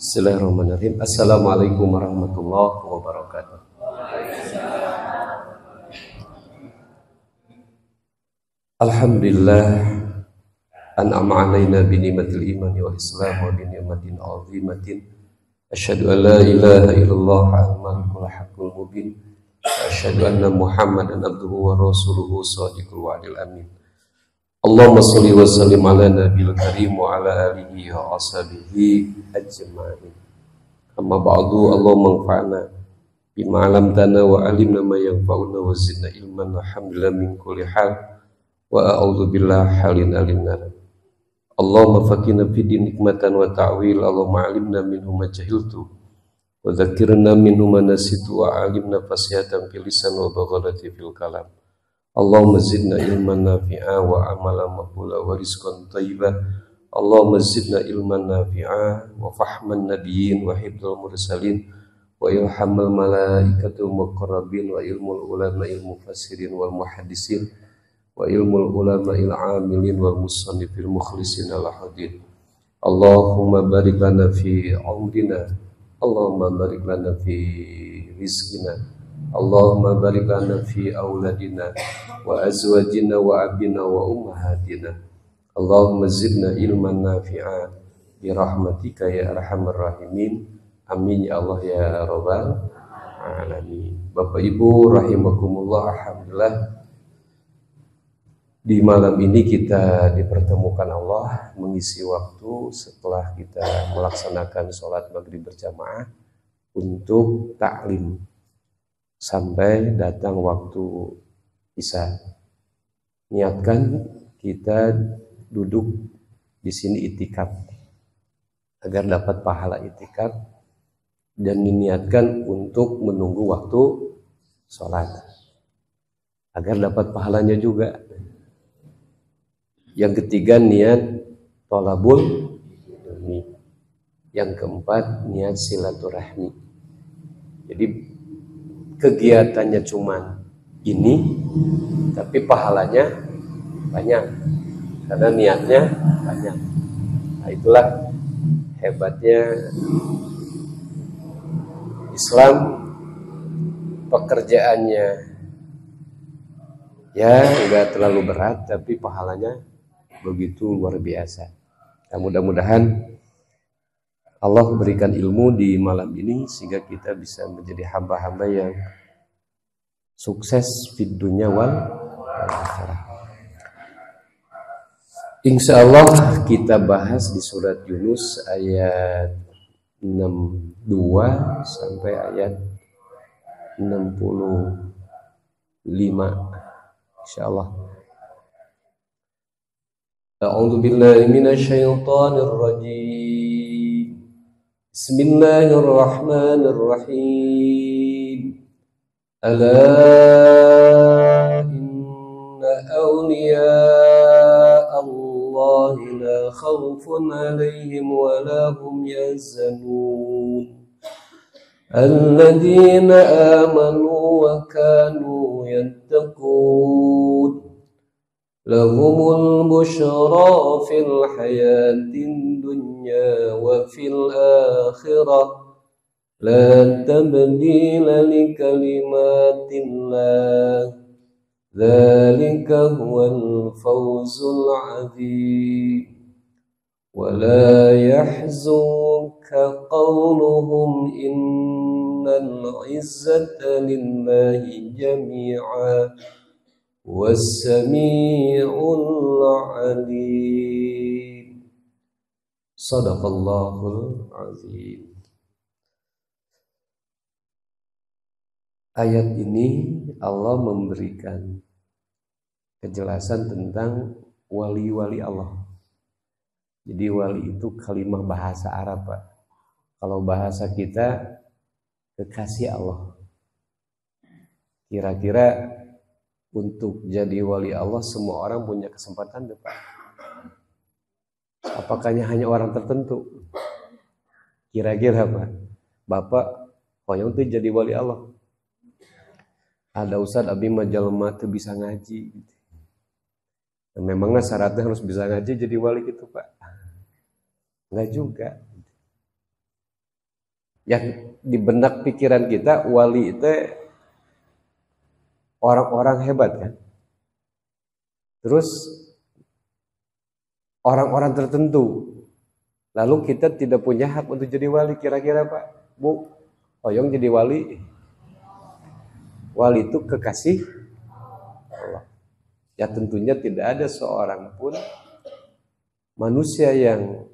Bismillahirrahmanirrahim. Assalamualaikum warahmatullahi wabarakatuh. Alhamdulillah an'ama alaina bi ni'matil imani wal islam wa bi ni'matin 'azimatin. Asyhadu an la ilaha illallah al-malikul haqqul mubin. Asyhadu anna Muhammadan abduhu wa rasuluhu shadiqul wa'dil amin. Allahumma sholli wa sallim ala nabiyil karim wa ala alihi wa ashabihi ajma'in. Amma ba'du, Allahumma anfa'na bima 'allamtana wa 'allimna ma yanfa'una wa zidna ilman alhamdulillah min kulli hal wa a'udzu billahi halin alimna. Allahumma faqihna fid din hikmatan wa ta'wil. Allahumma 'allimna minhu ma jahiltu wa dzakkirna minhu ma nasitu wa 'allimna fasihatan fil lisan wa baghalati fil kalam. Allahumma zidna ilman nafi'a wa amalan maqbula wa rizqan thayyiban. Allahumma zidna ilman nafi'a wa fahman nabiyyin wa hifdzal mursalin wa ilhamal malaikatul muqarrabin wa ilmul ulama'il mufassirin wal muhaddisin wa ilmul ulama'il amilin wal musannifil mukhlisin al hadid. Allahumma barik lana fi umrina, Allahumma barik lana fi rizqina, Allahumma barik lana fi auladina wa azwajina wa abina wa ummahatina. Allahumma zidna ilman nafi'a bi rahmatika ya arhamar rahimin. Amin ya Allah ya rabbal alamin. Bapak Ibu rahimakumullah, alhamdulillah di malam ini kita dipertemukan Allah mengisi waktu setelah kita melaksanakan sholat maghrib berjamaah untuk taklim sampai datang waktu isya. Niatkan kita duduk di sini itikaf agar dapat pahala itikaf, dan diniatkan untuk menunggu waktu sholat agar dapat pahalanya juga. Yang ketiga niat tolabul ilmi. Yang keempat niat silaturahmi. Jadi kegiatannya cuma ini, tapi pahalanya banyak karena niatnya banyak. Nah, itulah hebatnya Islam. Pekerjaannya ya enggak terlalu berat, tapi pahalanya begitu luar biasa. Nah, mudah-mudahan Allah berikan ilmu di malam ini sehingga kita bisa menjadi hamba-hamba yang sukses di dunia wal akhirah. Insya Allah kita bahas di surat Yunus ayat 62 sampai ayat 65. Insya Allah. A'udzu billahi minasyaitonir rajim. Bismillahirrahmanirrahim. Ala inna awliya Allah la khawfun alaihim wa la hum yahzanun. Alladzina amanu wa kanu yattaqun. Lahumul busyra fil hayatin dunya wa fil akhirah. La tabdila li kalimatillah. Dzalika huwal fawzul 'adzim. Wa la yahzunka qawluhum innal 'izzata lillahi jami'a was-sami'ul 'alim. Shadaqallahul 'azim. Ayat ini Allah memberikan kejelasan tentang wali-wali Allah. Jadi wali itu kalimah bahasa Arab, Pak. Kalau bahasa kita kekasih Allah. Kira-kira untuk jadi wali Allah semua orang punya kesempatan, Pak? Apakahnya hanya orang tertentu? Kira-kira Pak, Bapak hoyong tuh jadi wali Allah. Ada Ustaz Abi majalma tuh bisa ngaji. Memangnya syaratnya harus bisa ngaji jadi wali gitu Pak? Enggak juga. Yang di benak pikiran kita wali itu orang-orang hebat kan. Terus orang-orang tertentu. Lalu kita tidak punya hak untuk jadi wali. Kira-kira Pak, Bu, Oyong jadi wali. Wali itu kekasih Allah. Ya tentunya tidak ada seorang pun manusia yang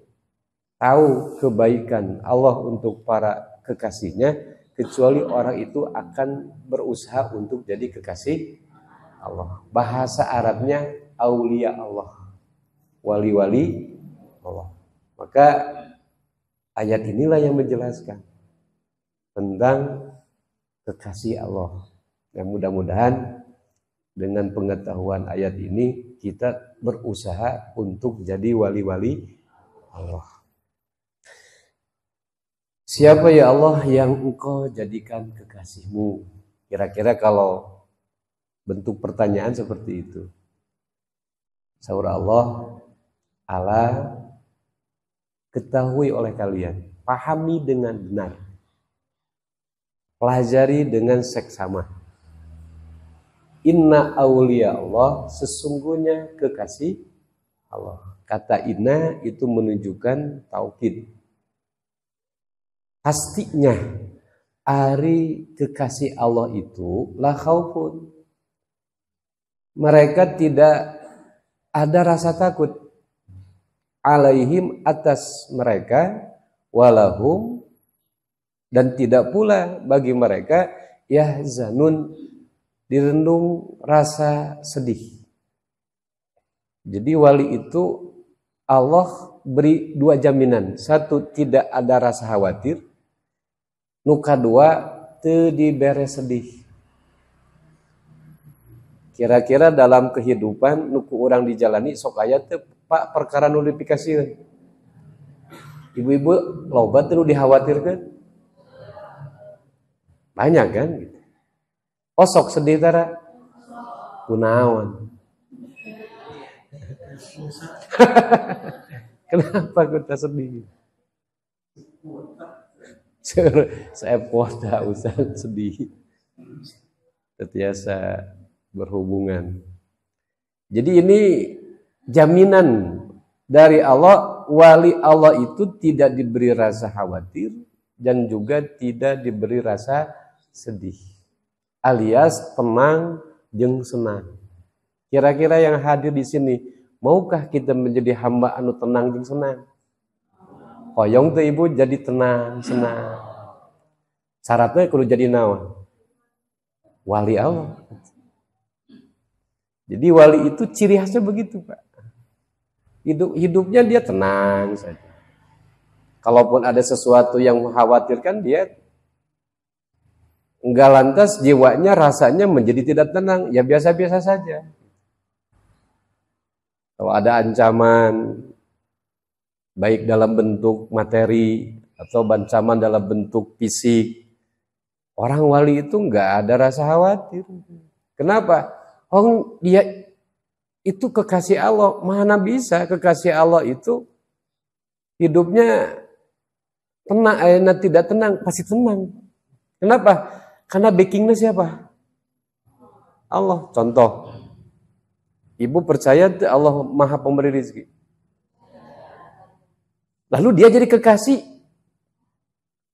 tahu kebaikan Allah untuk para kekasihnya, kecuali orang itu akan berusaha untuk jadi kekasih Allah. Bahasa Arabnya aulia Allah, wali-wali Allah. Maka ayat inilah yang menjelaskan tentang kekasih Allah. Yang mudah-mudahan dengan pengetahuan ayat ini kita berusaha untuk jadi wali-wali Allah. Siapa ya Allah yang engkau jadikan kekasihmu? Kira-kira kalau bentuk pertanyaan seperti itu. Saur Allah, ala ketahui oleh kalian, pahami dengan benar, pelajari dengan seksama. Inna aulia Allah, sesungguhnya kekasih Allah. Kata inna itu menunjukkan taukid. Pastinya ari kekasih Allah itu la khaufun. Mereka tidak ada rasa takut alaihim atas mereka, walahum dan tidak pula bagi mereka yahzanun direndung rasa sedih. Jadi wali itu Allah beri dua jaminan. Satu, tidak ada rasa khawatir. Nuka dua, teu dibere sedih. Kira-kira dalam kehidupan nuku orang dijalani sok aya teu Pak perkara nu dipikasieun. Ibu-ibu loba teu dikhawatirkeun. Banyak kan gitu. Osok sedih tara kunaon. Kenapa kita sedih? Saya kuota usah sedih. Terbiasa berhubungan. Jadi ini jaminan dari Allah, wali Allah itu tidak diberi rasa khawatir dan juga tidak diberi rasa sedih. Alias tenang jeung senang. Kira-kira yang hadir di sini, maukah kita menjadi hamba anu tenang jeung senang? Hoyong teh ibu jadi tenang, senang. Syaratnya kudu jadi naon? Wali Allah. Jadi wali itu ciri khasnya begitu, Pak. Hidupnya dia tenang saja. Kalaupun ada sesuatu yang mengkhawatirkan dia, enggak lantas jiwanya rasanya menjadi tidak tenang, ya biasa-biasa saja. Kalau ada ancaman, baik dalam bentuk materi atau ancaman dalam bentuk fisik, orang wali itu enggak ada rasa khawatir. Kenapa? Oh, dia itu kekasih Allah. Mana bisa kekasih Allah itu hidupnya tenang, tidak tenang, pasti tenang. Kenapa? Karena backingnya siapa? Allah. Contoh, ibu percaya Allah Maha Pemberi rezeki. Lalu dia jadi kekasih.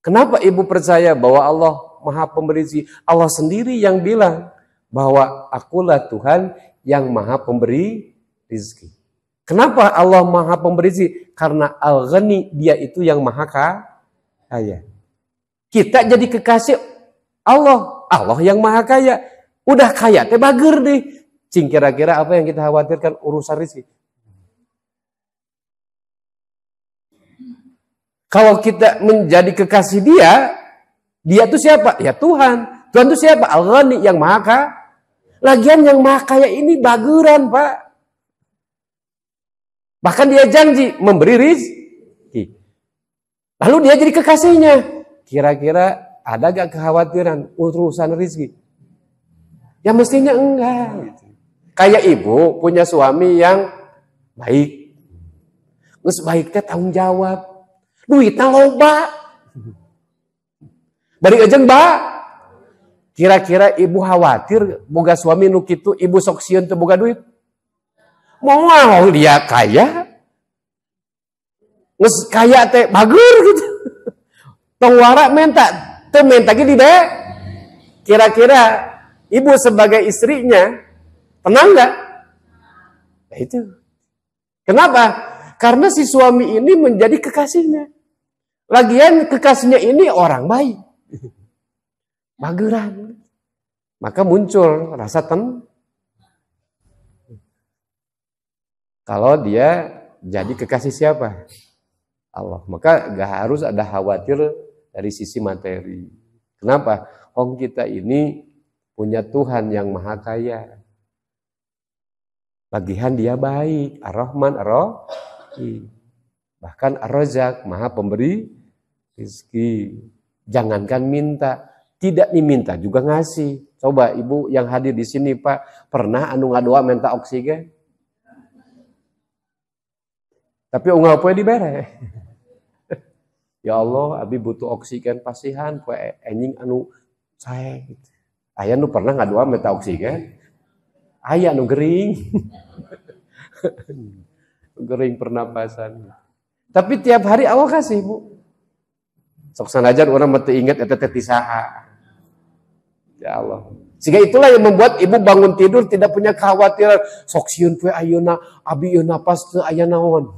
Kenapa ibu percaya bahwa Allah Maha Pemberi rezeki? Allah sendiri yang bilang bahwa akulah Tuhan yang Maha Pemberi rezeki. Kenapa Allah Maha Pemberi rezeki? Karena Al-Ghani, dia itu yang Maha Kaya. Kita jadi kekasih Allah, Allah yang Maha Kaya. Udah kaya teh bager deh. Cing, kira-kira apa yang kita khawatirkan urusan rezeki? Kalau kita menjadi kekasih dia, dia itu siapa? Ya Tuhan. Tuhan itu siapa? Al-Ghani yang Maha Kaya. Lagian yang Maha Kaya ini bageran, Pak. Bahkan dia janji memberi rezeki. Lalu dia jadi kekasihnya. Kira-kira ada gak kekhawatiran urusan rezeki? Ya mestinya enggak. Kayak ibu punya suami yang baik. Terus baiknya tanggung jawab. Duitnya loba. Bari ejeng kira-kira ibu khawatir boga suami nu kitu, ibu sok sieun teu boga duit? Moal dia kaya. Nges kaya teh bagur gitu. Tong wara menta, teu menta ge di bae. Kira-kira ibu sebagai istrinya tenang enggak? Nah itu. Kenapa? Karena si suami ini menjadi kekasihnya. Lagian kekasihnya ini orang baik. Mageran. Maka muncul rasa kalau dia jadi kekasih siapa? Allah. Maka gak harus ada khawatir dari sisi materi. Kenapa? Kita ini punya Tuhan yang maha kaya. Lagian dia baik. Ar-Rahman, Ar-Rahim. Bahkan Ar-Razak, maha pemberi rezeki. Jangankan minta. Tidak diminta juga ngasih. Coba ibu yang hadir di sini Pak, pernah anu ngadoa minta oksigen? Tapi unggal poe dibere. Ya Allah, abi butuh oksigen pasihan poe enjing anu sae gitu. Aya nu pernah ngadoa minta oksigen? Aya anu gering. Gering pernapasan. Tapi tiap hari Allah kasih, Bu. Sok sanajan urang mah teu inget eta teh saha. Ya Allah. Sehingga itulah yang membuat ibu bangun tidur tidak punya kekhawatiran. Sok sieun poe ayeuna, abi ieu napas teu aya naon.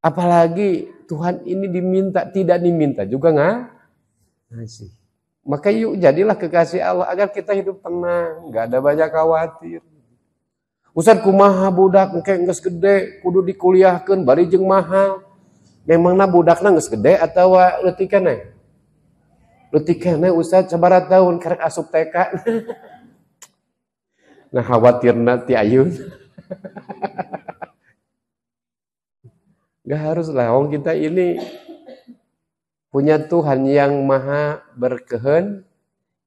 Apalagi Tuhan ini diminta, tidak diminta juga ngasih. Maka yuk jadilah kekasih Allah agar kita hidup tenang, enggak ada banyak khawatir. Ustaz kumaha budak engke geus gede kudu dikuliahkeun bari jeung mahal. Memangna budakna geus gede atawa leutik keneh? Leutik keneh Ustaz sabaraha tahun karek asup TK. Nah khawatirna ti ayeuna. Gak harus lah, kita ini punya Tuhan yang maha berkehendak.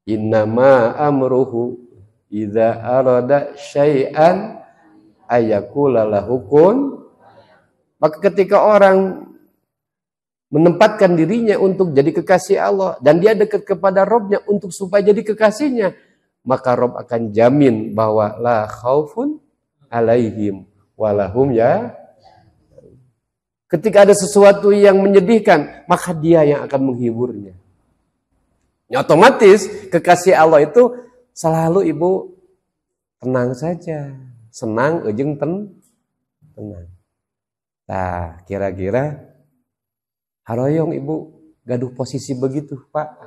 Innama amruhu idza arada syai'an ayaqula lahu kun. Maka ketika orang menempatkan dirinya untuk jadi kekasih Allah dan dia dekat kepada Robnya untuk supaya jadi kekasihnya, maka Rob akan jamin bahwa la khaufun alaihim walahum ya. Ketika ada sesuatu yang menyedihkan, maka dia yang akan menghiburnya. Ya, otomatis kekasih Allah itu selalu ibu tenang saja, senang, ujung tenang. Nah, kira-kira haroyong ibu gaduh posisi begitu, Pak.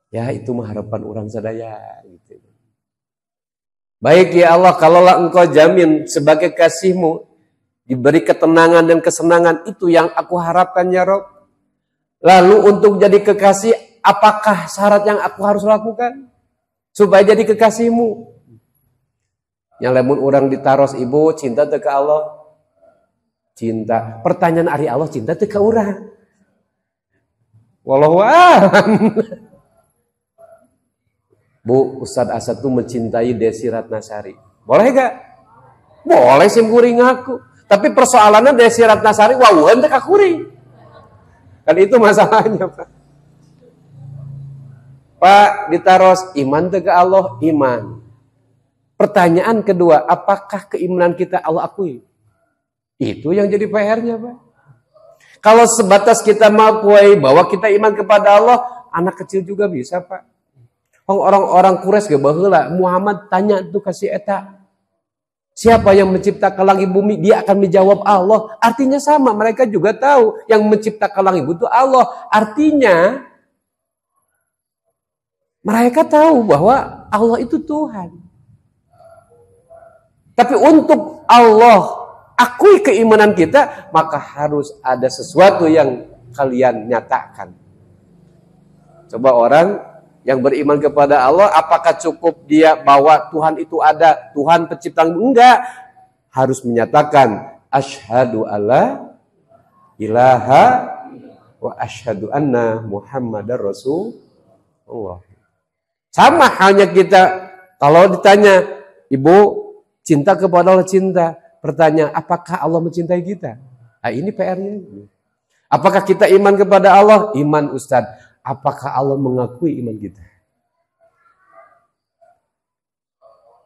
Ya, itu mah harapan orang sadaya gitu. Baik ya Allah, kalaulah engkau jamin sebagai kasihmu diberi ketenangan dan kesenangan, itu yang aku harapkan ya Rob. Lalu untuk jadi kekasih, apakah syarat yang aku harus lakukan supaya jadi kekasihmu? Yang lamun orang ditaros ibu cinta teu ka Allah? Cinta. Pertanyaan ari Allah cinta teu ka urang? Wallahu a'lam. Bu, Ustadz Asad tuh mencintai Desi Ratnasari. Boleh gak? Boleh sim kuring aku. Tapi persoalannya Desi Ratnasari wawuhan teh ka kuring. Kan itu masalahnya, Pak. Pak, ditaros iman teh ke Allah, iman. Pertanyaan kedua, apakah keimanan kita Allah akui? Itu yang jadi PR-nya, Pak. Kalau sebatas kita mengakui bahwa kita iman kepada Allah, anak kecil juga bisa, Pak. Orang-orang Quraisy ge baheula, Muhammad tanya tuh kasih eta. Siapa yang menciptakan langit bumi? Dia akan menjawab Allah. Artinya sama, mereka juga tahu yang menciptakan langit bumi itu Allah. Artinya mereka tahu bahwa Allah itu Tuhan. Tapi untuk Allah akui keimanan kita, maka harus ada sesuatu yang kalian nyatakan. Coba orang yang beriman kepada Allah, apakah cukup dia bahwa Tuhan itu ada, Tuhan pencipta? Enggak. Harus menyatakan asyhadu alla ilaha wa asyhadu anna Muhammadar Rasulullah. Sama halnya kita kalau ditanya, ibu cinta kepada Allah, cinta. Pertanyaan, apakah Allah mencintai kita? Nah, ini PR-nya. Apakah kita iman kepada Allah? Iman, Ustaz. Apakah Allah mengakui iman kita?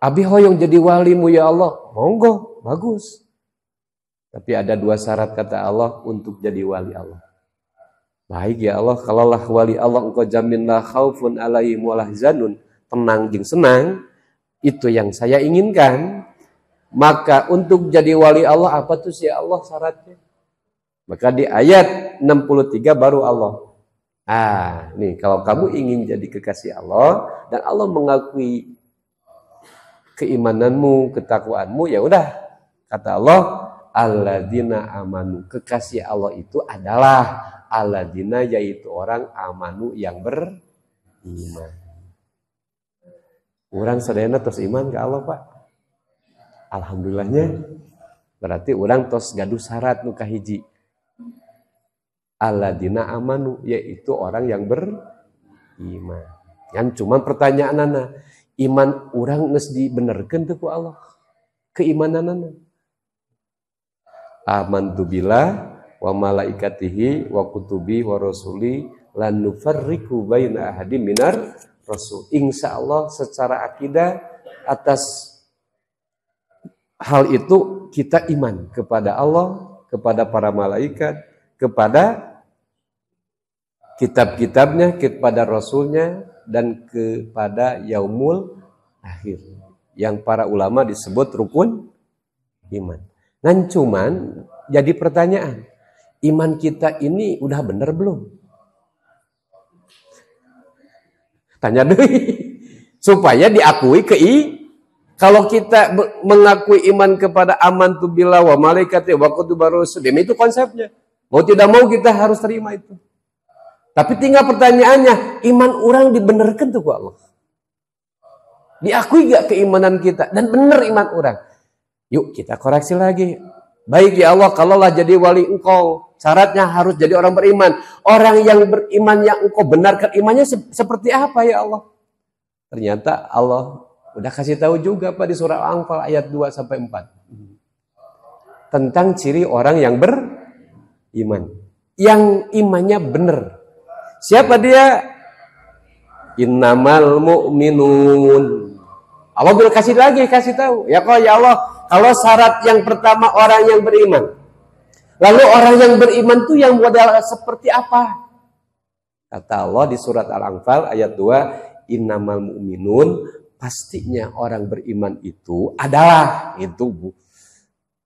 Abi hoyong jadi walimu ya Allah. Monggo, bagus. Tapi ada 2 syarat kata Allah untuk jadi wali Allah. Baik ya Allah, kalaulah wali Allah engkau jaminlah khaufun alaihim walah zanun, tenang jeung senang, itu yang saya inginkan. Maka untuk jadi wali Allah apa tuh sih Allah syaratnya? Maka di ayat 63 baru Allah. Nih kalau kamu ingin jadi kekasih Allah dan Allah mengakui keimananmu, ketakwaanmu, ya udah. Kata Allah, alladzina amanu. Kekasih Allah itu adalah alladzina, yaitu orang amanu yang beriman. Orang sadayana tos iman ke Allah, Pak. Alhamdulillahnya. Berarti orang tos gaduh syarat nu kahiji. Alladzina amanu, yaitu orang yang beriman. Yang cuman pertanyaanana, iman orang geus dibenerkeun teu ku Allah? Keimananana. Amantu billah wa malaikatihi wa kutubi wa rasuli lan nufarriqu baina ahadin minar rasul. Insyaallah secara akidah atas hal itu kita iman kepada Allah, kepada para malaikat, kepada kitab-kitabnya, kepada rasulnya, dan kepada yaumul akhir. Yang para ulama disebut rukun iman. Nan cuman jadi pertanyaan, iman kita ini udah benar belum? Tanya deh. Supaya diakui kalau kita mengakui iman kepada amantu billah wa malaikati wa kutubi rusul, itu konsepnya. Mau tidak mau kita harus terima itu. Tapi tinggal pertanyaannya, iman orang dibenarkan tuh ku Allah? Diakui gak keimanan kita? Dan benar iman orang? Yuk kita koreksi lagi. Baik ya Allah, kalaulah jadi wali engkau, syaratnya harus jadi orang beriman. Orang yang beriman yang engkau benarkan imannya seperti apa ya Allah? Ternyata Allah udah kasih tahu juga Pak di surah Al-Anfal ayat 2-4. Tentang ciri orang yang beriman. Yang imannya benar. Siapa dia? Innamal mu'minun. Allah belum kasih tahu. Ya Allah, kalau syarat yang pertama orang yang beriman. Lalu orang yang beriman itu yang modal seperti apa? Kata Allah di surat Al-Anfal ayat 2, innamal mu'minun, pastinya orang beriman itu adalah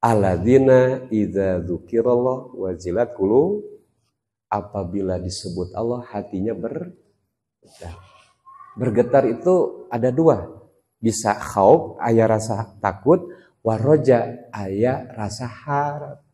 alladzina idza dzukirallah wajilat qulub, apabila disebut Allah hatinya bergetar. Bergetar itu ada 2. Bisa khauf, aya rasa takut, waroja, aya rasa harap.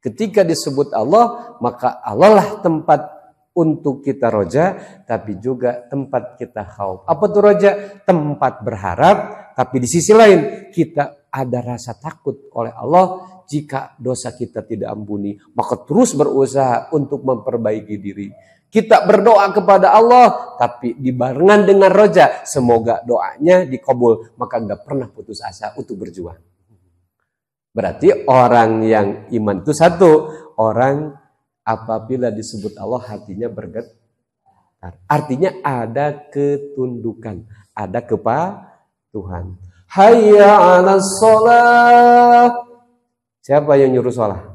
Ketika disebut Allah, maka Allah lah tempat untuk kita roja, tapi juga tempat kita khauf. Apa tuh roja? Tempat berharap, tapi di sisi lain kita ada rasa takut oleh Allah. Jika dosa kita tidak ampuni, maka terus berusaha untuk memperbaiki diri. Kita berdoa kepada Allah, tapi dibarengan dengan roja. Semoga doanya dikabul, maka nggak pernah putus asa untuk berjuang. Berarti orang yang iman itu satu, orang apabila disebut Allah hatinya bergetar. Artinya ada ketundukan, ada kepatuhan. Hayya 'alas shalah. Siapa yang nyuruh sholat?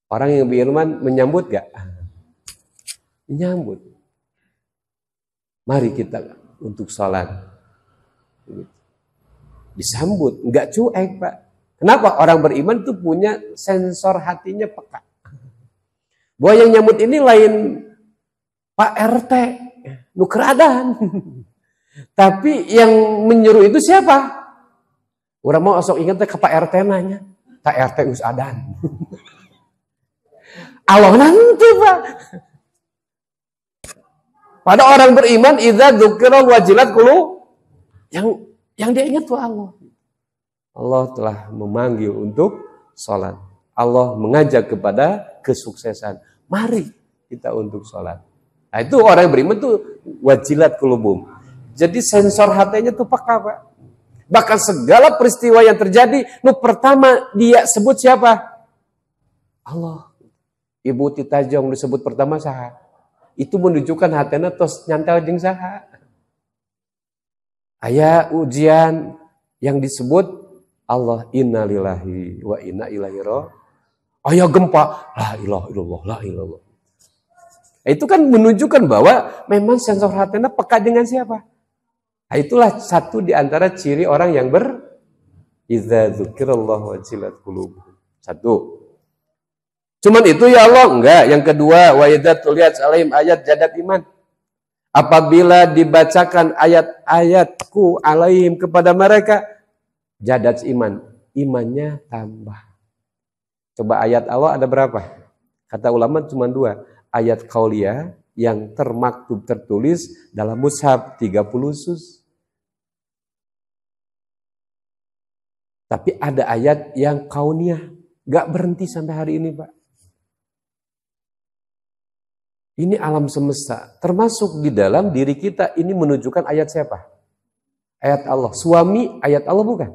Orang yang beriman menyambut gak? Menyambut. Mari kita untuk sholat. Disambut, nggak cuek Pak. Kenapa? Orang beriman tuh punya sensor hatinya peka. Bahwa yang nyambut ini lain Pak RT, nukradan. Tapi yang menyuruh itu siapa? Orang mau asok ingat ke Pak RT nanya. Pak RT usadan. Allah nanti Pak. Pada orang beriman, idza dzukira wajilat qulub, yang dia ingat tuh Allah. Allah telah memanggil untuk sholat. Allah mengajak kepada kesuksesan. Mari kita untuk sholat. Nah, itu orang yang beriman tuh wajilat qulubum. Jadi sensor hatinya tuh peka Pak. Bahkan segala peristiwa yang terjadi, pertama dia sebut siapa? Allah. Ibu Titajong disebut pertama saha. Itu menunjukkan hatena tos nyantel jeung saha. Aya ujian yang disebut Allah innalillahi wa inna ilaihi raji'un. Aya gempa, la ilaha illallah, la ilallah. Itu kan menunjukkan bahwa memang sensor hatena peka dengan siapa. Nah, itulah satu di antara ciri orang yang idza dzukirallahu wajilat qulubuhum. Satu. Cuman itu ya Allah? Enggak. Yang kedua, wa idza tuliyat alaihim ayat jadat iman. Apabila dibacakan ayat-ayatku alaihim kepada mereka, jadat iman. Imannya tambah. Coba ayat Allah ada berapa? Kata ulama cuma 2. Ayat qauliyah yang termaktub tertulis dalam mushaf 30 sus. Tapi ada ayat yang kauniyah. Gak berhenti sampai hari ini, Pak. Ini alam semesta. Termasuk di dalam diri kita ini menunjukkan ayat siapa? Ayat Allah. Suami ayat Allah bukan?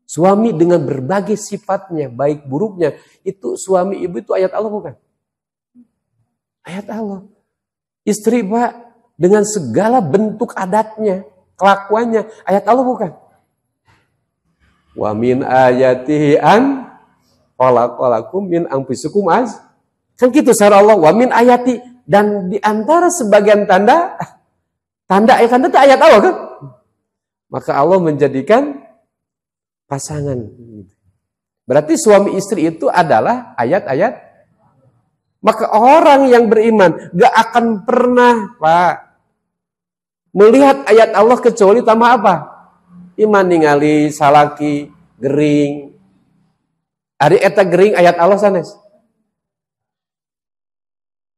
Suami dengan berbagai sifatnya, baik buruknya. Itu suami ibu itu ayat Allah bukan? Ayat Allah. Istri Pak dengan segala bentuk adatnya, kelakuannya. Ayat Allah bukan? Wa min ayatihi an khalaqalakum min anfusikum az. Kan gitu cara Allah, wa min ayati, dan di antara sebagian tanda ayat itu ayat Allah kan? Maka Allah menjadikan pasangan. Berarti suami istri itu adalah ayat-ayat. Maka orang yang beriman gak akan pernah, Pak, melihat ayat Allah kecuali tambah apa? Iman ningali salaki gering. Ari eta gering ayat Allah sanes.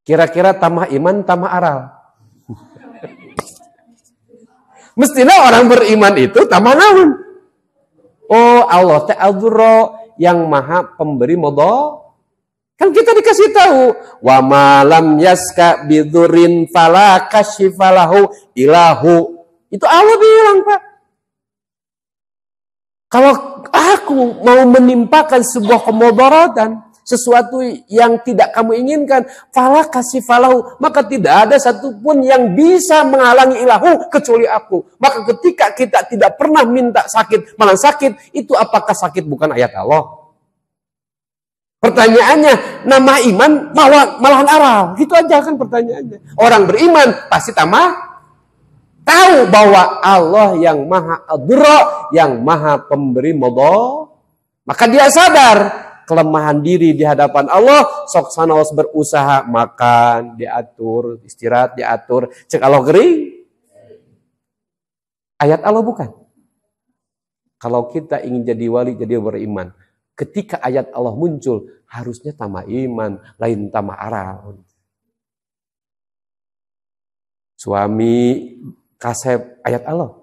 Kira-kira tamah iman, tamah aral. Mestinya orang beriman itu tamah naon? Oh Allah ta'adzuro yang maha pemberi modal. Kan kita dikasih tahu. Wa malam yaska bidurin fala kasyifalahu ilahu. Itu Allah bilang, Pak. Kalau aku mau menimpakan sebuah kemudaratan, sesuatu yang tidak kamu inginkan, fala kasih falahu, maka tidak ada satupun yang bisa menghalangi ilahu kecuali aku. Maka ketika kita tidak pernah minta sakit, malah sakit, itu apakah sakit bukan ayat Allah? Pertanyaannya, nama iman malahan aral, gitu aja kan pertanyaannya. Orang beriman pasti tahu bahwa Allah yang maha adra, yang maha pemberi modal, maka dia sadar kelemahan diri di hadapan Allah, sok sanaos berusaha makan, diatur, istirahat, diatur. Cek Allah gering. Ayat Allah bukan? Kalau kita ingin jadi wali, jadi beriman, ketika ayat Allah muncul, harusnya tambah iman, lain tambah aral. Suami kasep ayat Allah.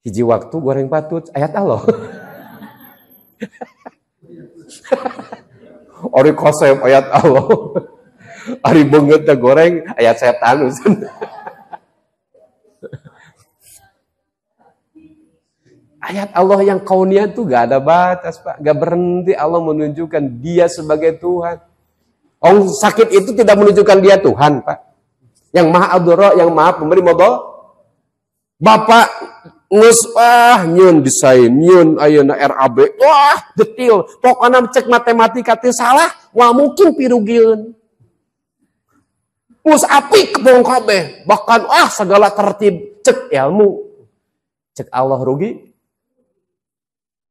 Hiji waktu goreng patut ayat Allah. Ori kosep ayat Allah. Ari beungeut teh goreng ayat setan. Ayat Allah yang kauniyah itu gak ada batas, Pak. Gak berhenti Allah menunjukkan dia sebagai Tuhan. Orang sakit itu tidak menunjukkan dia Tuhan, Pak. Yang maha adoro, yang maha pemberi modal. Bapak nges nyun desain, nyun ayeuna RAB. Wah, detil. Pokoknya cek matematika teh salah, wah mungkin pirugieun. Mus apik kepong kabeh, bahkan segala tertib, cek ilmu. Cek Allah rugi.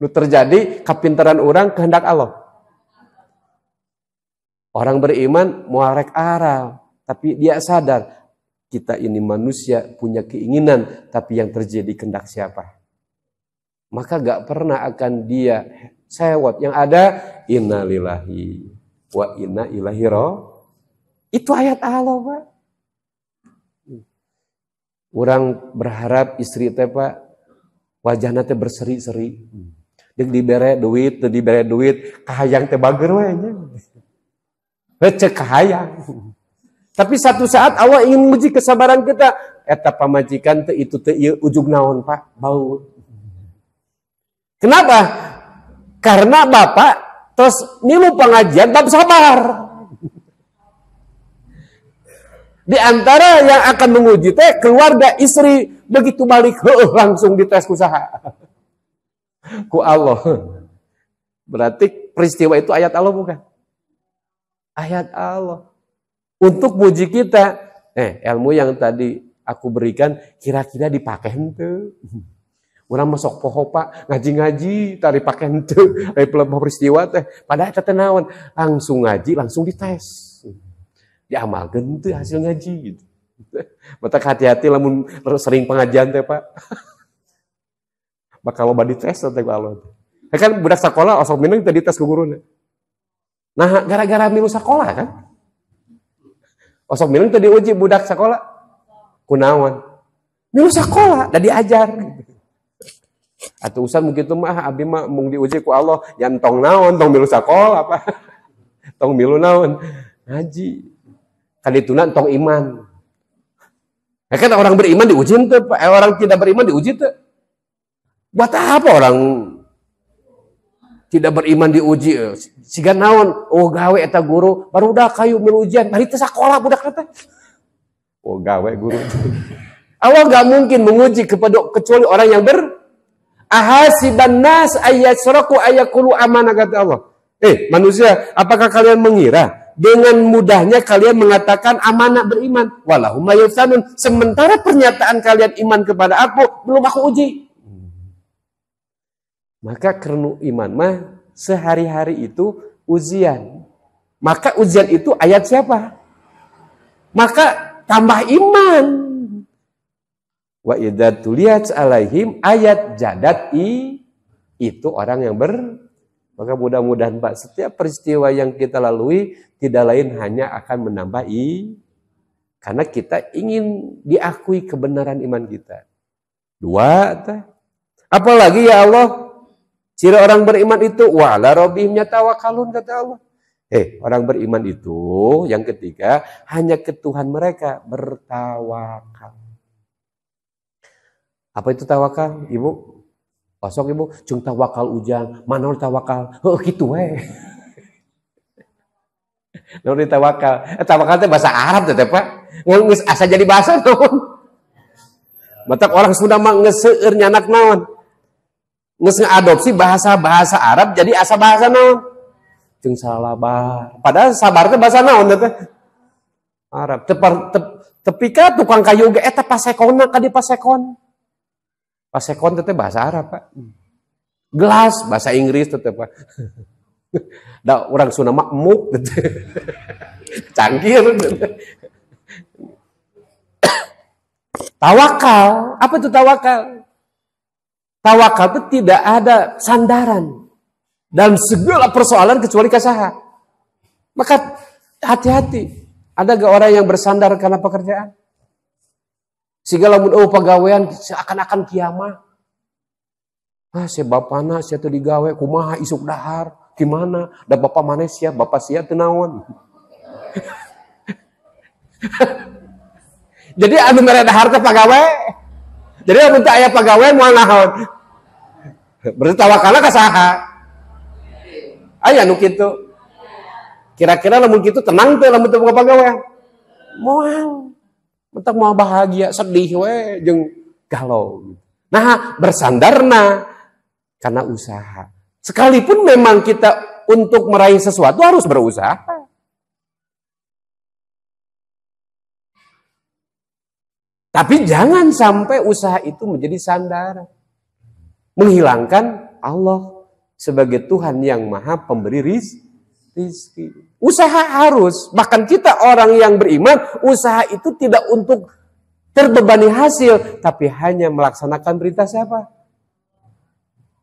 Lu terjadi kepintaran orang kehendak Allah. Orang beriman muarek aral, tapi dia sadar kita ini manusia punya keinginan, tapi yang terjadi kehendak siapa? Maka gak pernah akan dia sewot. Yang ada innalillahi wa inna ilaihi raji'un. Itu ayat Allah, Pak. Orang berharap istri teh, Pak, wajahna teh berseri-seri. Dek dibere duit, teu dibere duit, kahayang teh bager we nya. Cek kahayang. Tapi satu saat Allah ingin menguji kesabaran kita. Eta pamajikan teh itu teh ieu ujug naon, Pak? Bau. Kenapa? Karena Bapak terus nilu pengajian bab sabar. Di antara yang akan menguji teh keluarga istri, begitu balik langsung dites usaha ku Allah. Berarti peristiwa itu ayat Allah bukan? Ayat Allah untuk muji kita. Ilmu yang tadi aku berikan kira-kira dipakai henteu. Urang masuk poho Pak, ngaji-ngaji tari pakai henteu, peristiwa teh padahal teh naon, langsung ngaji, langsung dites. Diamalkeun teu hasil ngaji gitu. Matak hati-hati lamun sering pengajian teh Pak. Bakal loba dites teh ku Allah. Kan budak sekolah osok minang teh dites ku guruna. Nah, gara-gara milu sekolah kan. Osok minang teh diuji budak sekolah. Kunaon? Milu sekolah da diajar. Atuh usan begitu mah abdi mah mung diuji ku Allah, yan tong naon, tong milu sekolah apa. Tong milu naon? Ngaji. Kadituna tong iman. Ya kan orang beriman diuji teu, orang tidak beriman diuji teu. Buat apa orang tidak beriman diuji? Siga naon? Oh gawe eta guru, baru udah kayu milu ujian, bari teu sakola budak teh. Oh gawe guru. Allah enggak mungkin menguji kecuali orang yang ahasiban nas ayyasraku ayaqulu amana kata Allah. Manusia, apakah kalian mengira dengan mudahnya kalian mengatakan amanah beriman? Walahum yaftanun, sementara pernyataan kalian iman kepada aku belum aku uji. Maka karena iman mah sehari-hari itu ujian. Maka ujian itu ayat siapa? Maka tambah iman. Wa idza tuliyat alaihim ayat jadati, itu orang yang maka mudah-mudahan Pak, setiap peristiwa yang kita lalui tidak lain hanya akan menambah karena kita ingin diakui kebenaran iman kita. Dua, apalagi ya Allah, ciri orang beriman itu wa ala rabbihim yatawakkalun kata Allah. Orang beriman itu yang ketiga hanya ke Tuhan mereka bertawakal. Apa itu tawakal, Ibu? Pasok Ibu, cung tawakal ujang, mana tawakal? Gitu we. Naon tawakal? Tawakal teh bahasa Arab teh Pak. Geus asa jadi bahasa naon? Matak orang Sunda mah geus seueur nyanak naon? Geus ngadopsi bahasa Arab jadi asa bahasa naon? Jeung salabar. Padahal sabar teh bahasa naon teh? Arab. Tepi ka tukang kayu ge eta pasekonna ka di pasekon. Pasekon teh bahasa Arab Pak. Gelas bahasa Inggris teh Pak. Da orang Sunda mah emuk canggih. Tawakal, apa itu tawakal? Tawakal itu tidak ada sandaran dalam segala persoalan kecuali kasaha. Maka hati-hati. Ada gak orang yang bersandar karena pekerjaan? Segala pegawaian seakan-akan kiamah. Si bapana sia teu digawe kumaha isuk dahar gimana? Da bapak maneh sia bapak sia teu naon. Jadi anu mere dahar teh pagawe. Jadi anu teh aya pagawe moal naon? Berarti tawakalna ka saha? Aya nu kitu. Kira-kira lamun kitu tenang teh lamun teu boga pagawean. Moal. Mentak mau bahagia, sedih we jeung galau. Nah, bersandarna karena usaha. Sekalipun memang kita untuk meraih sesuatu harus berusaha. Tapi jangan sampai usaha itu menjadi sandaran. Menghilangkan Allah sebagai Tuhan yang Maha Pemberi rizki. Usaha harus, bahkan kita orang yang beriman, usaha itu tidak untuk terbebani hasil, tapi hanya melaksanakan perintah siapa?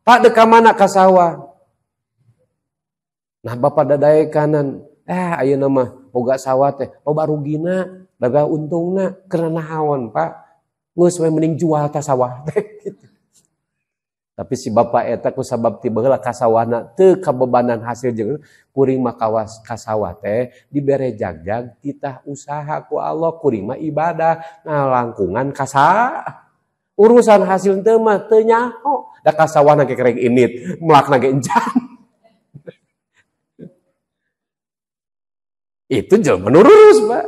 Pak deka mana ka sawah? Nah bapak dadaya kanan, ayeuna mah boga sawah teh, loba rugina, boga untungna, karena naon Pak? Geus we mending jual ta sawah teh. Tapi si bapak eta ku sabab ti baheula ka sawahna teu kabebanan hasil jeung kuring mah kawas ka sawah teh dibere jagjag titah usaha ku Allah, kuring mah ibadah ngalangkungan ka urusan hasil teu mah teu nyaho da ka sawahna ge kereng init melakna ge encan. Itu jelema lurus, Pak.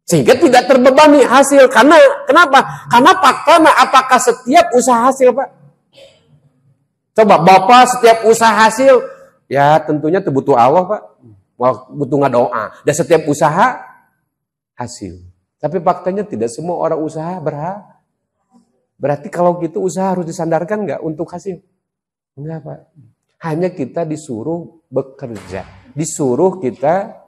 Sehingga tidak terbebani hasil. Karena kenapa? Karena faktanya apakah setiap usaha hasil, Pak? Coba Bapak setiap usaha hasil, ya tentunya butuh Allah, Pak. Butuh doa. Dan setiap usaha hasil. Tapi faktanya tidak semua orang usaha berhak. Berarti kalau gitu usaha harus disandarkan nggak untuk hasil? Enggak, Pak. Hanya kita disuruh bekerja. Disuruh kita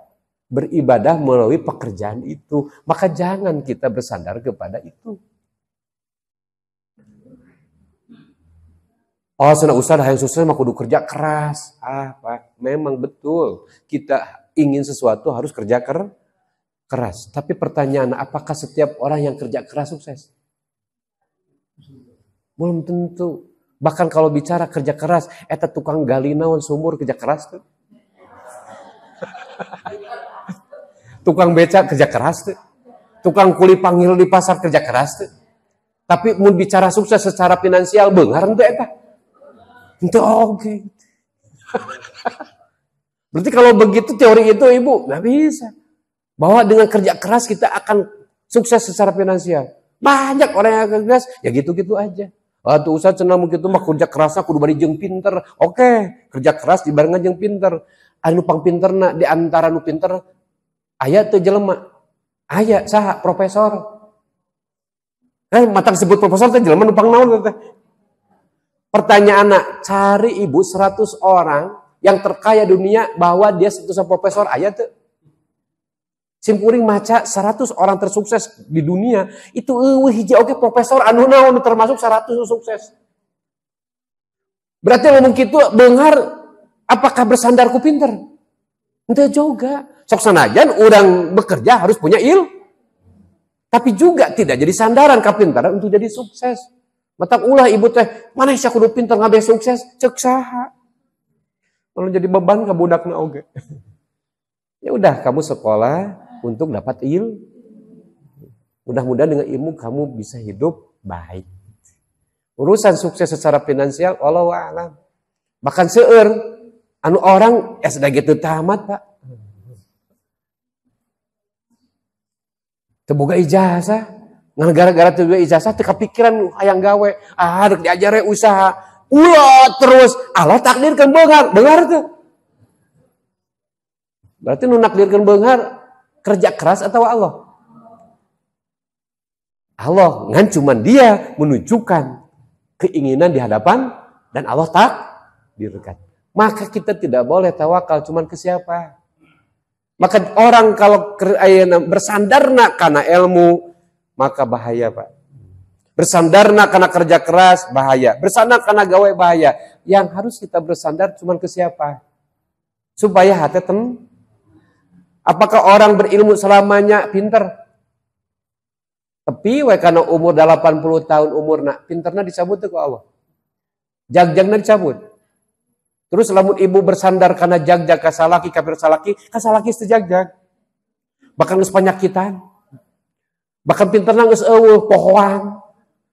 beribadah melalui pekerjaan itu. Maka jangan kita bersandar kepada itu. Oh, sudah usaha yang sukses mah kudu kerja keras. Pak, memang betul. Kita ingin sesuatu harus kerja keras. Tapi pertanyaan, apakah setiap orang yang kerja keras sukses? Belum tentu. Bahkan kalau bicara kerja keras, eta tukang gali naon sumur kerja keras tuh. Tukang becak kerja keras tuh. Tukang kuli panggil di pasar kerja keras tuh. Tapi mau bicara sukses secara finansial beungar henteu eta. Henteu oke. Berarti kalau begitu teori itu Ibu nggak bisa. Bahwa dengan kerja keras kita akan sukses secara finansial. Banyak orang yang kerja keras, ya gitu-gitu aja. Tuh usaha cenah begitu mah kerja kerasnya kudu bari jeung pinter. Oke, kerja keras dibarengan jeung pinter. Anu pang pinterna di antara nu pinter aya teu jelema. Aya saha profesor. Matang sebut profesor teh jelema nu pang naon teh. Pertanyaanna, cari Ibu 100 orang yang terkaya dunia bahwa dia status profesor aya teu? Simpuring maca 100 orang tersukses di dunia, itu hiji oke profesor anu naon termasuk 100 sukses. Berarti ngomong kitu beunghar apakah bersandar ku pinter? Henteu juga. Sok sanajan urang bekerja harus punya tapi juga tidak jadi sandaran kapintaran untuk jadi sukses. Matak ulah Ibu teh, mana sia kudu pinter ngabe sukses? Ceuk saha? Kalau jadi beban ka budakna oge. Ya udah kamu sekolah untuk dapat ilmu. Mudah-mudahan dengan ilmu kamu bisa hidup baik. Urusan sukses secara finansial, wallahu a'lam. Bahkan seueur anu orang sudah gitu tamat, Pak. Teu boga ijazah. Ngan gara-gara teu ijazah teu kapikiran hayang gawe. Rek diajare usaha. Ulah terus Allah takdirkeun beunghar teu. Berarti nu nakdirkeun beunghar kerja keras atau Allah? Allah, ngan cuman dia menunjukkan keinginan di hadapan dan Allah takdirkan. Maka kita tidak boleh tawakal cuman ke siapa. Maka orang kalau bersandarna karena ilmu, maka bahaya, Pak. Bersandarna karena kerja keras, bahaya. Bersandar karena gawe, bahaya. Yang harus kita bersandar cuman ke siapa? Supaya hati Apakah orang berilmu selamanya pinter? Tapi karena umur 80 tahun umurna, pinterna dicabut ke Allah. Jag-jagna dicabut. Terus lamun ibu bersandar karena jag-jag kasalaki, kafir salaki, kasalaki sejag-jag. Bahkan geus panyakitan. Bahkan pinterna geus eueuh pohoang.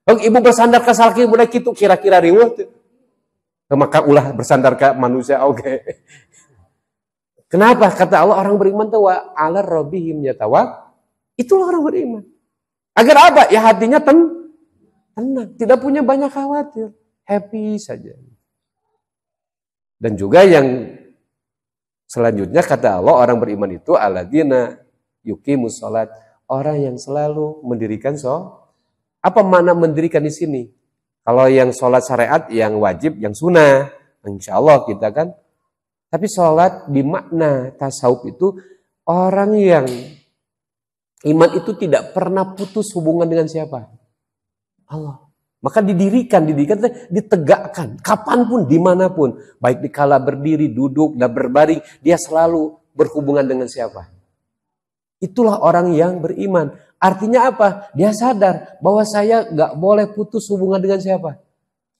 Ibu bersandar kasalaki mulai kitu kira-kira riweuh teu. Maka ulah bersandar ke manusia oke. Kenapa? Kata Allah orang beriman tuh wa 'ala rabbihim yatawakkalun. Itulah orang beriman. Agar apa? Ya hatinya tenang, tidak punya banyak khawatir, happy saja. Dan juga yang selanjutnya kata Allah orang beriman itu alladzina yuqimus shalat, orang yang selalu mendirikan sholat. Apa makna mendirikan di sini? Kalau yang sholat syariat, yang wajib, yang sunnah, insya Allah kita kan. Tapi sholat di makna tasawuf itu orang yang iman itu tidak pernah putus hubungan dengan siapa? Allah. Maka diditegakkan, kapanpun, dimanapun. Baik dikala berdiri, duduk, dan berbaring, dia selalu berhubungan dengan siapa? Itulah orang yang beriman. Artinya apa? Dia sadar bahwa saya gak boleh putus hubungan dengan siapa?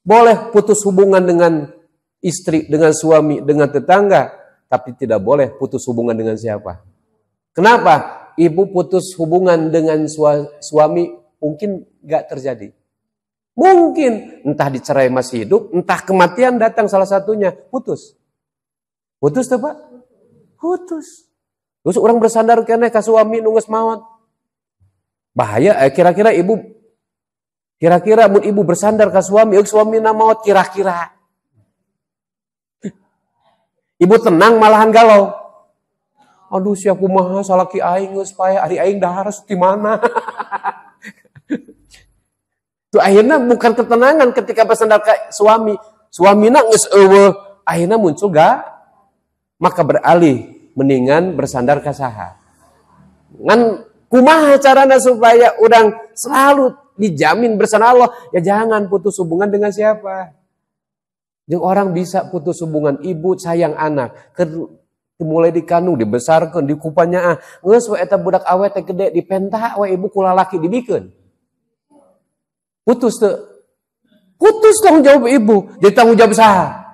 Boleh putus hubungan dengan istri, dengan suami, dengan tetangga, tapi tidak boleh putus hubungan dengan siapa? Kenapa? Ibu putus hubungan dengan suami mungkin gak terjadi. Mungkin entah dicerai masih hidup, entah kematian datang salah satunya, putus. Putus tuh Pak? Putus. Terus orang bersandar keneh ka suami nu geus maot. Bahaya kira-kira mun ibu bersandar ka suami, suamina maot kira-kira. Ibu tenang malahan galau. Aduh sia kumaha salaki aing geus pae ari aing dahar di mana. Tuh akhirnya bukan ketenangan ketika bersandar ke suami. Suamina geus eueuh, akhirnya muncul maka beralih mendingan bersandar ka saha. Ngan kumaha carana supaya urang selalu dijamin bersama Allah? Ya jangan putus hubungan dengan siapa. Yang orang bisa putus hubungan ibu sayang anak. Mulai dikandung, dibesarkan, dikupanya geus we eta budak awet teh gede dipenta we ibu kula laki dibikeun. Putus tanggung jawab ibu. Jadi tanggung jawab saha?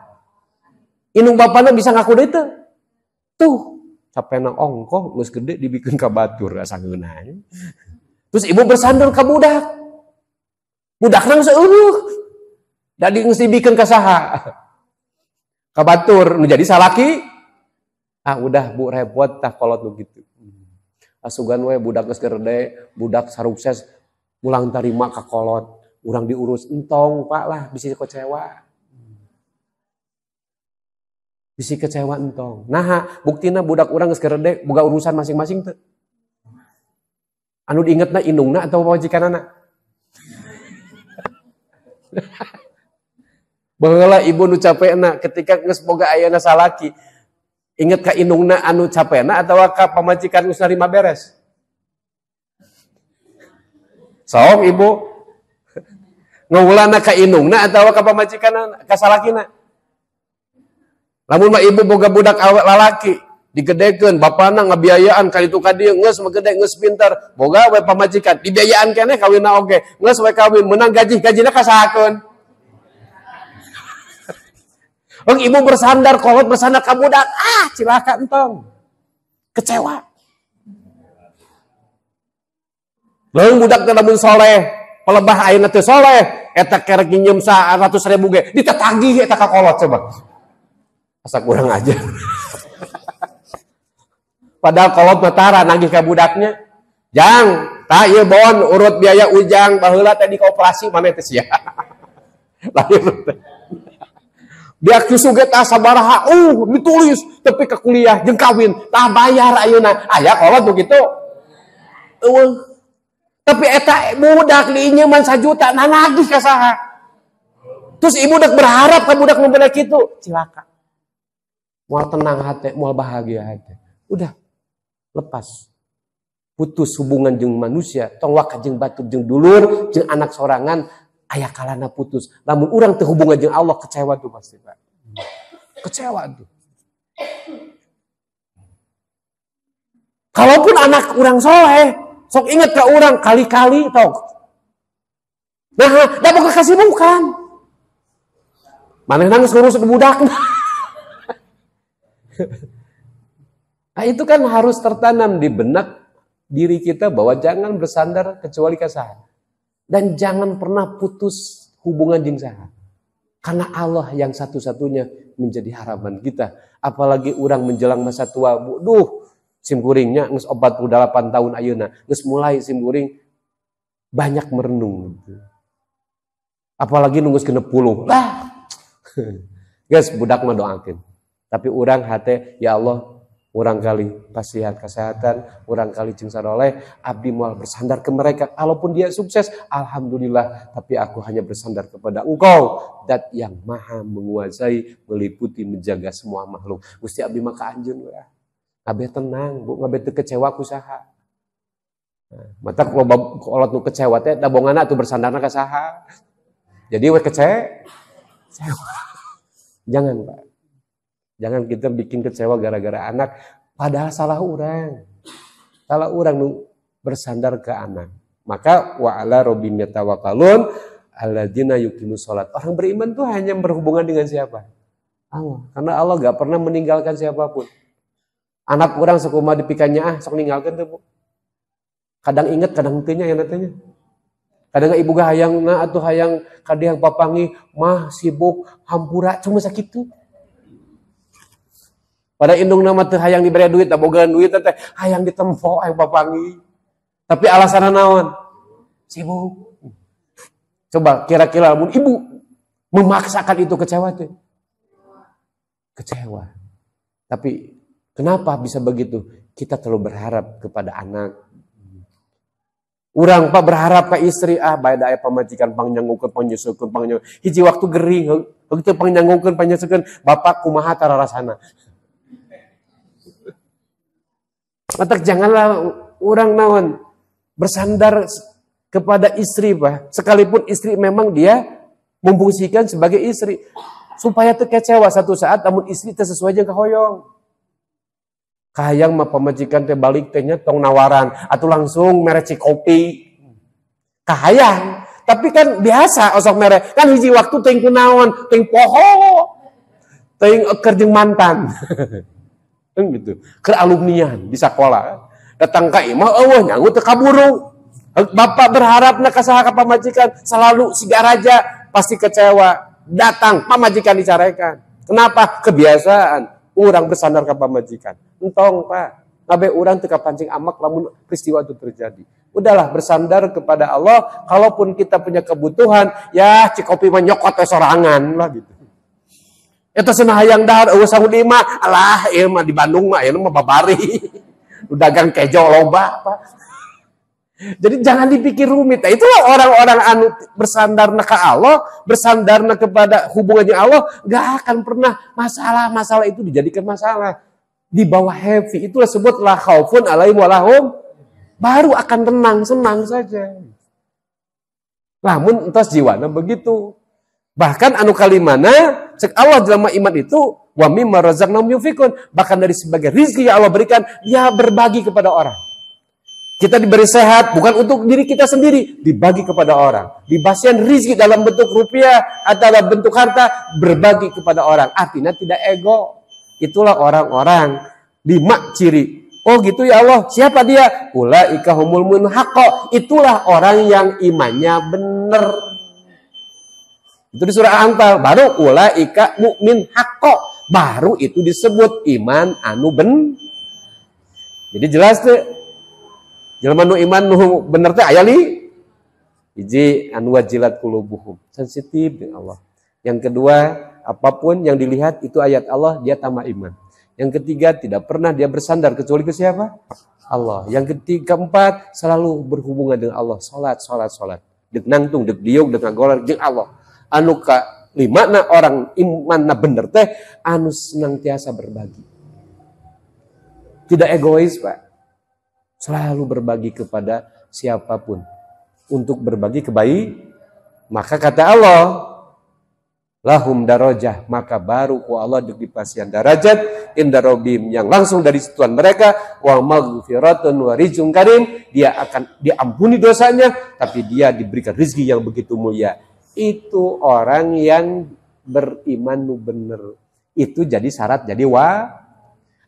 Inung bapana bisa ngaku deui teu? Tuh, capena ongkoh geus gede dibikin ka batur asa ngeunah. Terus ibu bersandar ka budak. Budakna geus eueuh. Da geus dibikeun ka saha? Ka batur, nu jadi salaki. Udah Bu repot tah kolot nu kitu. Asugan we budak geus gede, budak sarukses ulang tarima ka kolot. Urang diurus entong Pak lah bisa kecewa. Bisa kecewa entong. Nah, buktina budak urang geus gede boga urusan masing-masing teu. Anu diingetna indungna atau majikanana? Baheula ibu nu capena ketika geus boga ayana salaki. Inget ka indungna anu capena atau ka pamajikan geus narima beres? Sok ibu ngulana ka indungna atau ka pamajikanna ka salakina. Lamun mah ibu boga budak awet lalaki digedekeun bapana ngabiayaan ka ditu ka dieu geus megede geus pinter boga we pamajikan dibiayaan keneh kawinna oge geus we kawin meunang gajina kasahakeun. Ibu bersandar kolot bersandar ka budak cilaka entong kecewa. Lamun budak teh lamun soleh pelebah ayeuna teu soleh eta kerek nginjem 100.000 ge ditetagih eta ka kolot coba. Asa kurang aja. Padahal kolot matara nagih ka budaknya. Jang, tah ieu bon urut biaya ujang baheula teh di koperasi mane teh sia. Lahir teh. Dia kisuge tah sabaraha ditulis tepi ke kuliah jeung kawin tah bayar ayeuna. Aya kolot begitu. Eueuh. Tapi eta budak diinyeman 1 juta nagih ka saha? Terus ibu dak berharap ka budak nu bener kitu, cilaka. Moal tenang hati, moal bahagia hati. Udah, lepas. Putus hubungan jeung manusia, tong waka jeung batur jeung dulur, jeung anak sorangan, aya kalana putus. Lamun urang teu hubungan jeung Allah kecewa tuh pasti, Pak. Kecewa tuh. Kalaupun anak urang soleh, sok inget ke urang kali-kali tok. Nah, da boga kasibukan. Manehna geus ngurus budak. Nah, itu kan harus tertanam di benak diri kita bahwa jangan bersandar kecuali ke saha. Dan jangan pernah putus hubungan jeung saha. Karena Allah yang satu-satunya menjadi harapan kita. Apalagi orang menjelang masa tua. Simkuringnya geus 48 tahun ayeuna. Geus mulai simkuring banyak merenung. Apalagi nunggus genep 10. Guys, budak mah doakeun. Tapi urang hate, ya Allah, urang kali pasihan kesehatan, urang kali jeung saroleh, abdi moal bersandar ke mereka. Kalaupun dia sukses, alhamdulillah, tapi aku hanya bersandar kepada Engkau, Dat yang maha menguasai, meliputi, menjaga semua makhluk. Gusti abdi mah kaanjeun we. Abdi tenang, Bu, ngabeh teu kecewa ku saha. Mata kalau nu kecewa teh da bongana atuh bersandarna ka saha. Jadi we kecewa. Jangan, Pak. Jangan kita bikin kecewa gara-gara anak, padahal salah orang. Salah orang bersandar ke anak. Maka wa ala rabbihim yatawakkalun alladzina yuqimus shalat. Orang beriman tuh hanya berhubungan dengan siapa? Allah. Karena Allah gak pernah meninggalkan siapapun. Anak orang sekuma dipikannya sok ninggalkan tuh, Bu. Kadang ingat, kadang teunya ya natanya. Kadang ibu gak hayangna atuh hayang kadang papangi mah sibuk hampura cuma sakitu. Pada indung nama teh hayang diberi duit, tak boga duit teh hayang ditempo, hayang papangi. Tapi alasan naon? Sibuk. Coba kira-kira mun ibu memaksakan itu kecewa tuh. Kecewa. Tapi kenapa bisa begitu? Kita terlalu berharap kepada anak. Urang Pak berharap ke istri, baik aya pamajikan pangnyanggungkeun panyusulkeun pangnyanggungkeun. Hiji waktu gering, heuh pangnyanggungkeun panyusulkeun, bapak kumaha tara rasana. Matak janganlah orang naon bersandar kepada istri, Pak. Sekalipun istri memang dia memfungsikan sebagai istri. Supaya teu kecewa satu saat namun istri teu sesuai jeung kahoyong. Kahayang mah pamajikan teh balik tehnya tong nawaran atau langsung merek kopi. Kahayang, tapi kan biasa osok merek. Kan hiji waktu teuing kunaon, teuing poho. Teuing eker jeung mantan. Kan gitu. Keur alumnian di sekolah. Datang ka imah eueuh nyangu teu kaburu. Bapak berharapna ka saha ka pamajikan selalu siga raja, pasti kecewa. Datang pamajikan dicarekan. Kenapa? Kebiasaan. Urang bersandar ke pamajikan. Entong Pak, ngabe urang teu kapancing amak lamun peristiwa itu terjadi. Udahlah bersandar kepada Allah. Kalaupun kita punya kebutuhan, ya cikopi mah nyokot sorangan lah gitu. Eta cenah hayang dahar eueuh sangu di imah, alah ieu mah di Bandung mah ieu mah babari. Dagang kejo loba Pak. Jadi jangan dipikir rumit. Nah, itulah orang-orang anu bersandar ke Allah, bersandar kepada hubungannya Allah, gak akan pernah masalah-masalah itu dijadikan masalah. Di bawah heavy, itulah sebut la khaufun alaihim walahum, baru akan tenang, senang saja. Namun entos jiwana begitu. Bahkan anu kalimana, cek Allah dalam iman itu, wa mimma razaqnahum yunfikun. Bahkan dari sebagai rizki yang Allah berikan, dia berbagi kepada orang. Kita diberi sehat bukan untuk diri kita sendiri, dibagi kepada orang. Dibasian rizki dalam bentuk rupiah atau dalam bentuk harta, berbagi kepada orang. Artinya tidak ego. Itulah orang-orang 5 ciri. Oh gitu ya Allah, siapa dia? Ulaika humul mu'minun haqqo. Itulah orang yang imannya benar. Itu di surah Anfal. Baru ulaika mu'min haqqo. Baru itu disebut iman anu Jadi jelas tuh. Jelema nu iman nu bener teh aya li hiji anu wajilat qulubuhum, sensitif dengan Allah. Yang kedua, apapun yang dilihat itu ayat Allah, dia tambah iman. Yang ketiga, tidak pernah dia bersandar kecuali ke siapa? Allah. Yang keempat, selalu berhubungan dengan Allah, salat. Dek nangtung, dek diuk, dek ngagolar jeung Allah. Anu ka limana orang imanna bener teh anu senantiasa berbagi. Tidak egois, Pak. Selalu berbagi kepada siapapun. Untuk berbagi kebaikan. Maka kata Allah, lahum darajah, maka baru ku Allah dipasian darajat inda rabbihim, yang langsung dari situan mereka, wa maghfiratun wa rizqun karim, dia akan diampuni dosanya, tapi dia diberikan rezeki yang begitu mulia. Itu orang yang beriman nu bener. Itu jadi syarat jadi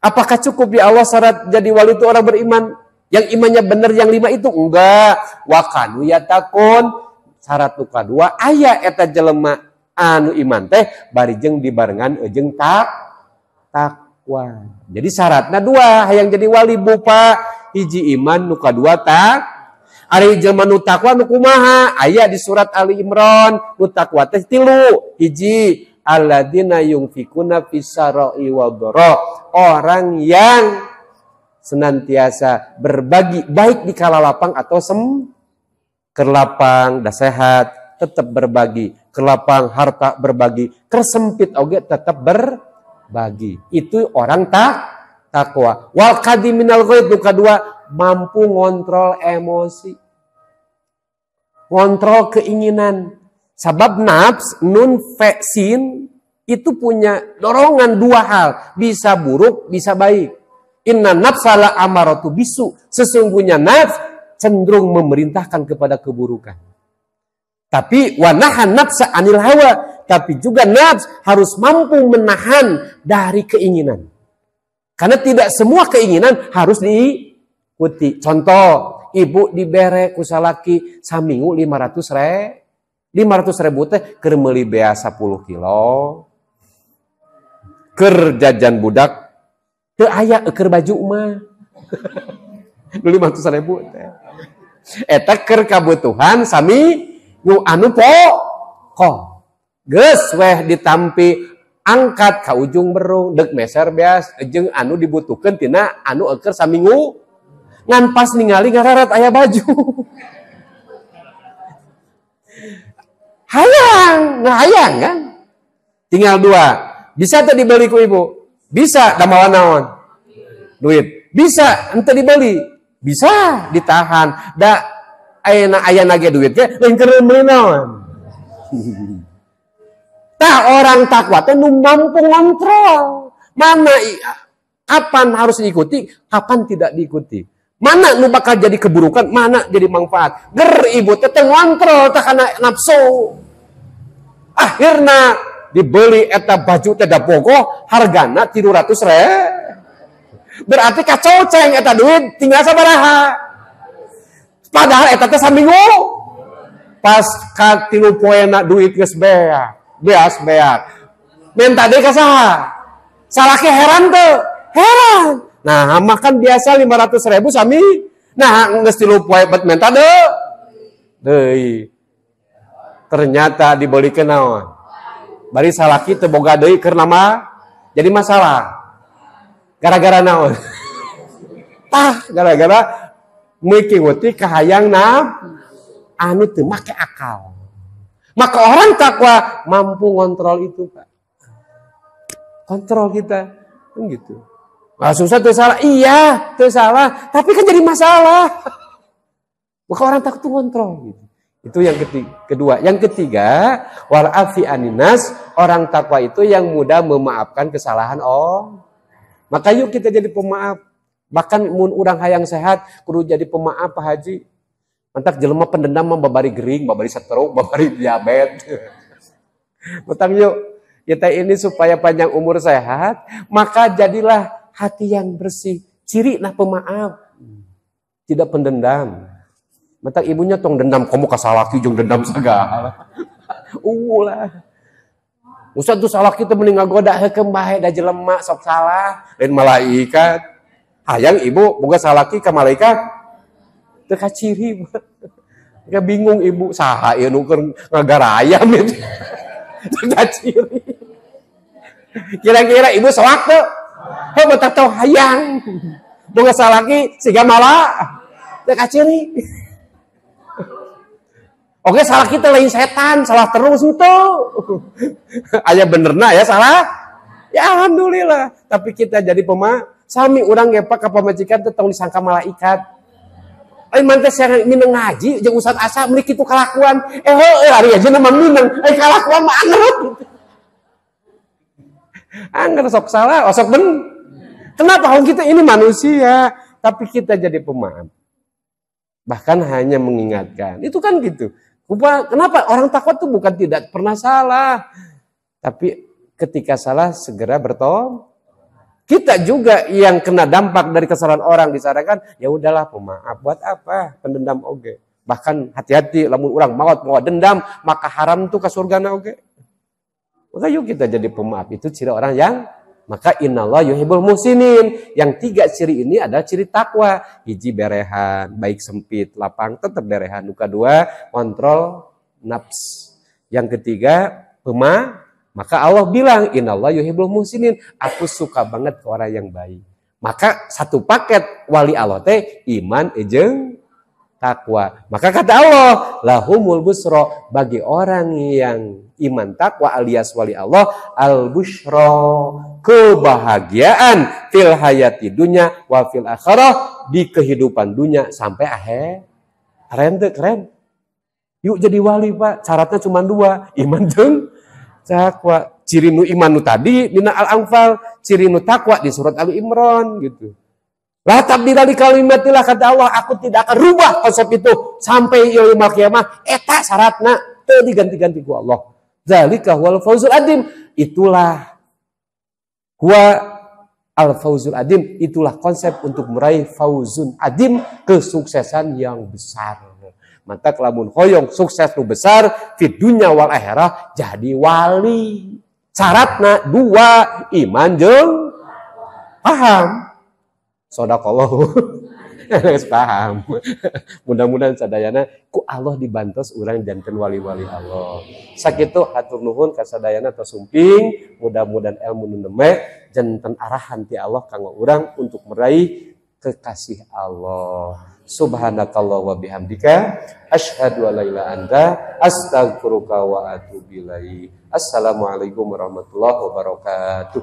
Apakah cukup ya Allah syarat jadi wali itu orang beriman? Yang imannya benar yang 5 itu enggak. Wa kanu yatakun, syarat nu kadua aya eta jelema anu iman teh bari jeung dibarengan jeung takwa. Jadi syaratna 2 hayang jadi wali bupa, hiji iman nu kadua ari jelema nu takwa nu kumaha? Aya di surat Ali Imran, nu takwa teh 3. Hiji alladzina yunfikuna fissarai wadh-dharra, orang yang senantiasa berbagi baik di kala lapang atau kerlapang dah sehat tetap berbagi, kerlapang harta berbagi, kersempit oge tetap berbagi. Itu orang takwa. Wal qadiminal ghaid, nu kadua mampu ngontrol emosi. Ngontrol keinginan. Sabab nafs nun sin itu punya dorongan 2 hal, bisa buruk, bisa baik. Inna nafsala amaratu bisu. Sesungguhnya nafs cenderung memerintahkan kepada keburukan. Tapi wanahan nafsa anil hawa. Tapi juga nafs harus mampu menahan dari keinginan. Karena tidak semua keinginan harus diikuti. Contoh, ibu dibere ku salaki saminggu 500.000 teh keur meuli bea 10 kilo. Keur jajan budak Teu aya keur baju mah. Nu 500.000 teh. Eta keur kabutuhan sami nu anu pokok. Geus weh ditampi angkat ka ujung berung deuk meser beas jeung anu dibutuhkeun tina anu keur saminggu ngan pas ningali ngararat aya baju. Hayang kan? Tinggal 2. Bisa teu dibeli ku ibu? Bisa, da mawa naon? Duit. Bisa henteu dibeli. Bisa ditahan. Da aya ge duit ge lain keur meuli naon. Tah orang takwa teh nu mampu ngontrol. Mana kapan harus diikuti, kapan tidak diikuti. Mana nu bakal jadi keburukan, mana jadi manfaat. Ger ibu teh ngontrol teh kana nafsu. Akhirna dibeli eta baju teh da bogoh hargana 300.000. Berarti kacoceng eta duit tinggal sabaraha. Padahal eta teh saminggu. Pas ka 3 poena duit geus beas. Minta deui ka saha? Salaki heran teu? Heran. Nah, makan biasa 500.000 sami. Nah, geus 3 poe bet minta deui. Ternyata dibelikeun naon? Bari salaki teu boga deui keur nama jadi masalah. Gara-gara naon? Gara-gara mengikuti kahayang anu teu make akal. Maka orang takwa mampu ngontrol itu, Pak. Kontrol kita, kan gitu. Nah, susah teu salah. Iya, teu salah, tapi kan jadi masalah. Maka orang takwa itu ngontrol gitu. Itu yang kedua. Yang ketiga, wal afi aninas, orang takwa itu yang mudah memaafkan kesalahan Maka yuk kita jadi pemaaf. Bahkan mun urang hayang sehat kudu jadi pemaaf Pak Haji. Mantak jelema pendendam mah babari gering, babari stroke, babari diabetes. Betang yuk kita ini supaya panjang umur sehat, maka jadilah hati yang bersih. Ciri nah pemaaf. Tidak pendendam. Mata ibunya tong dendam, kamu kasalaki jeung dendam segala. Lah. Ustaz tuh salah kita mending ngagoda heukeum bae da jelema sok salah, lain malaikat. Hayang ibu boga salaki ka malaikat. Teu kaciri. Gak bingung ibu saha ieu nu keur ngagarayam ieu. Teu kaciri. Kira-kira ibu soak teu? Heuh beutak tau hayang. Boga salaki siga malah teu kaciri. Oke, salah kita lain setan, salah terus itu. Aya benerna ya salah. Ya alhamdulillah. Tapi kita jadi sami urang ge Pak ka pamajikan teh tong disangka malaikat. Ai mantes yang mineng ngaji jeung Ustaz Asa meuli kitu kalakuan. Heueuh ari aja mah mineng, kalakuan mah angeureut. Angger sok salah, sok Kenapa orang kita ini manusia, tapi kita jadi pemaaf. Bahkan hanya mengingatkan. Itu kan gitu. Kenapa orang takwa itu bukan tidak pernah salah, tapi ketika salah segera bertobat. Kita juga yang kena dampak dari kesalahan orang disarankan, ya udahlah pemaaf, buat apa pendendam oge. Bahkan hati-hati lamun urang maot mau dendam, maka haram tuh ke surgana oge. Maka yuk kita jadi pemaaf, itu ciri orang yang maka innallaha yuhibbul muhsinin. Yang 3 ciri ini adalah ciri takwa. Hiji berehan, baik sempit, lapang tetap berehan. Nu kedua, kontrol nafs. Yang ketiga, maka Allah bilang innallaha yuhibbul muhsinin. Aku suka banget ke orang yang baik. Maka satu paket wali Allah teh iman jeung takwa. Maka kata Allah, lahumul busra, bagi orang yang iman takwa alias wali Allah, al busra, kebahagiaan fil hayati dunya wa fil akhirah, di kehidupan dunia sampai akhir. Keren tuh, keren. Yuk jadi wali Pak, syaratnya cuma 2, iman jeung takwa. Ciri nu iman nu tadi dina Al-Anfal, ciri nu takwa di surat Ali Imran gitu. La tabdila li kalimatillah, kata Allah, aku tidak akan rubah konsep itu sampai yaumul kiamah. Eta syaratna teu diganti-ganti ku Allah. Zalika huwal fawzul adim. Itulah huwa al fawzul adim, itulah konsep untuk meraih fauzun adim, kesuksesan yang besar. Mantap lamun hoyong sukses nu besar fid dunya wal akhirah jadi wali. Syaratna 2, iman jeung Paham? Sodakallahu. Paham. Mudah-mudahan sadayana ku Allah dibantos urang janten wali-wali Allah. Sakitu hatur nuhun ka sadayana tos sumping, mudah-mudahan ilmu nu neme janten arahan ti Allah kanggo urang untuk meraih kekasih Allah. Subhanakallah wa bihamdika asyhadu an la ilaha anta astaghfiruka wa atubu ilaik. Assalamualaikum warahmatullahi wabarakatuh.